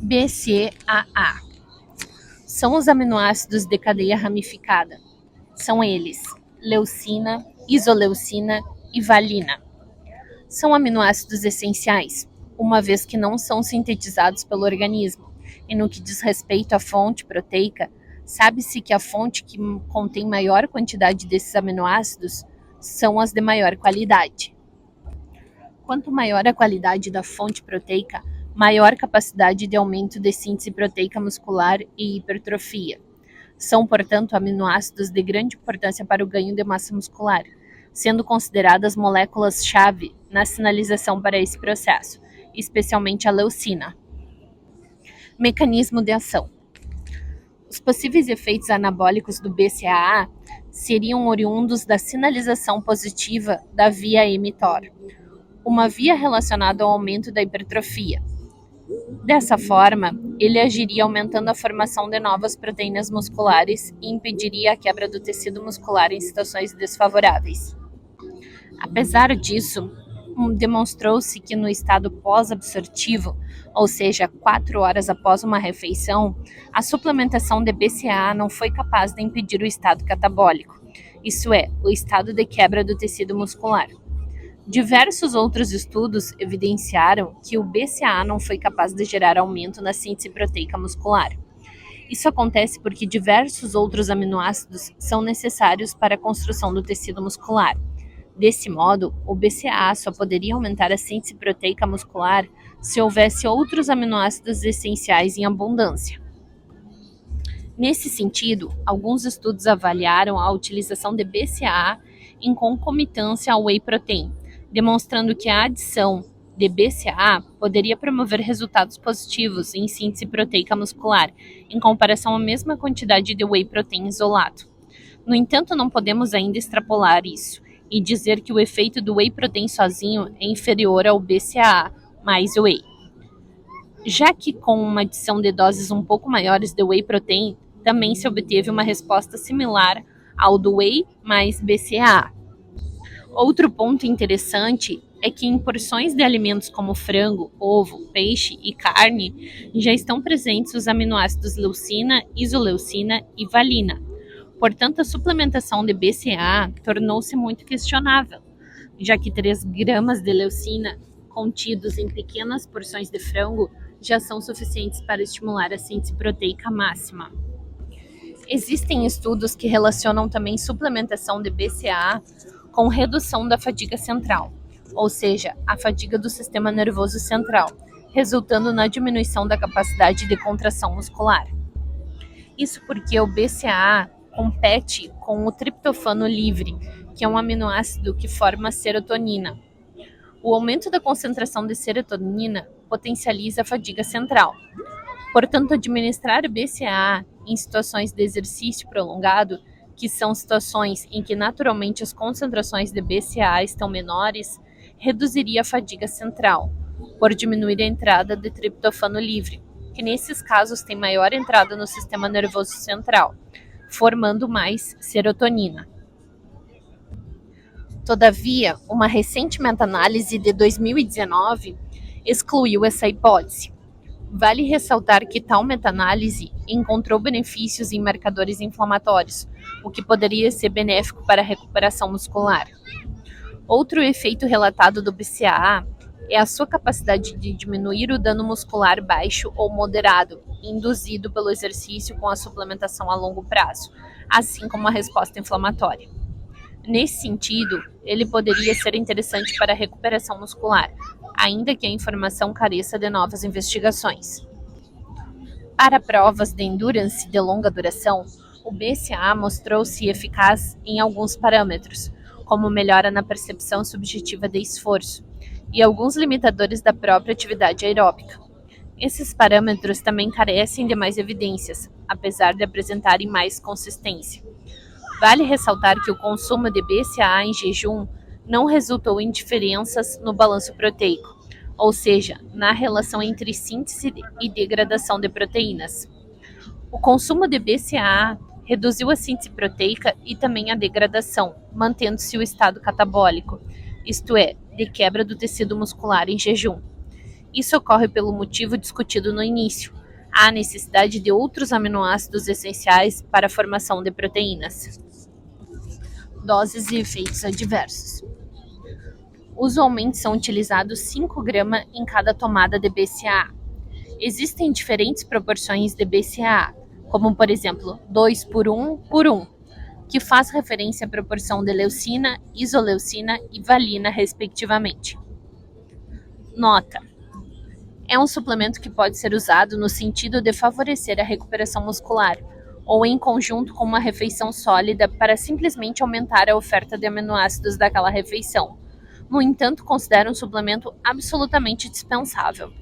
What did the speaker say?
BCAA. São os aminoácidos de cadeia ramificada. São eles: leucina, isoleucina e valina. São aminoácidos essenciais, uma vez que não são sintetizados pelo organismo. E no que diz respeito à fonte proteica, sabe-se que a fonte que contém maior quantidade desses aminoácidos são as de maior qualidade. Quanto maior a qualidade da fonte proteica, maior capacidade de aumento de síntese proteica muscular e hipertrofia. São, portanto, aminoácidos de grande importância para o ganho de massa muscular, sendo consideradas moléculas-chave na sinalização para esse processo, especialmente a leucina. Mecanismo de ação. Os possíveis efeitos anabólicos do BCAA seriam oriundos da sinalização positiva da via mTOR, uma via relacionada ao aumento da hipertrofia. Dessa forma, ele agiria aumentando a formação de novas proteínas musculares e impediria a quebra do tecido muscular em situações desfavoráveis. Apesar disso, demonstrou-se que no estado pós-absortivo, ou seja, 4 horas após uma refeição, a suplementação de BCAA não foi capaz de impedir o estado catabólico, isso é, o estado de quebra do tecido muscular. Diversos outros estudos evidenciaram que o BCAA não foi capaz de gerar aumento na síntese proteica muscular. Isso acontece porque diversos outros aminoácidos são necessários para a construção do tecido muscular. Desse modo, o BCAA só poderia aumentar a síntese proteica muscular se houvesse outros aminoácidos essenciais em abundância. Nesse sentido, alguns estudos avaliaram a utilização de BCAA em concomitância ao whey protein, demonstrando que a adição de BCAA poderia promover resultados positivos em síntese proteica muscular, em comparação à mesma quantidade de whey protein isolado. No entanto, não podemos ainda extrapolar isso e dizer que o efeito do whey protein sozinho é inferior ao BCAA mais whey, já que com uma adição de doses um pouco maiores de whey protein, também se obteve uma resposta similar ao do whey mais BCAA. Outro ponto interessante é que em porções de alimentos como frango, ovo, peixe e carne já estão presentes os aminoácidos leucina, isoleucina e valina. Portanto, a suplementação de BCAA tornou-se muito questionável, já que 3 gramas de leucina contidos em pequenas porções de frango já são suficientes para estimular a síntese proteica máxima. Existem estudos que relacionam também suplementação de BCAA com redução da fadiga central, ou seja, a fadiga do sistema nervoso central, resultando na diminuição da capacidade de contração muscular. Isso porque o BCAA compete com o triptofano livre, que é um aminoácido que forma serotonina. O aumento da concentração de serotonina potencializa a fadiga central. Portanto, administrar BCAA em situações de exercício prolongado, que são situações em que naturalmente as concentrações de BCAA estão menores, reduziria a fadiga central, por diminuir a entrada de triptofano livre, que nesses casos tem maior entrada no sistema nervoso central, formando mais serotonina. Todavia, uma recente meta-análise de 2019 excluiu essa hipótese. Vale ressaltar que tal meta-análise encontrou benefícios em marcadores inflamatórios, o que poderia ser benéfico para a recuperação muscular. Outro efeito relatado do BCAA é a sua capacidade de diminuir o dano muscular baixo ou moderado, induzido pelo exercício com a suplementação a longo prazo, assim como a resposta inflamatória. Nesse sentido, ele poderia ser interessante para a recuperação muscular, ainda que a informação careça de novas investigações. Para provas de endurance de longa duração, o BCAA mostrou-se eficaz em alguns parâmetros, como melhora na percepção subjetiva de esforço e alguns limitadores da própria atividade aeróbica. Esses parâmetros também carecem de mais evidências, apesar de apresentarem mais consistência. Vale ressaltar que o consumo de BCAA em jejum não resultou em diferenças no balanço proteico, ou seja, na relação entre síntese e degradação de proteínas. O consumo de BCAA reduziu a síntese proteica e também a degradação, mantendo-se o estado catabólico, isto é, de quebra do tecido muscular em jejum. Isso ocorre pelo motivo discutido no início: a necessidade de outros aminoácidos essenciais para a formação de proteínas. Doses e efeitos adversos. Usualmente são utilizados 5 gramas em cada tomada de BCAA. Existem diferentes proporções de BCAA, como por exemplo 2 por 1, que faz referência à proporção de leucina, isoleucina e valina, respectivamente. Nota: é um suplemento que pode ser usado no sentido de favorecer a recuperação muscular, ou em conjunto com uma refeição sólida para simplesmente aumentar a oferta de aminoácidos daquela refeição. No entanto, considero um suplemento absolutamente dispensável.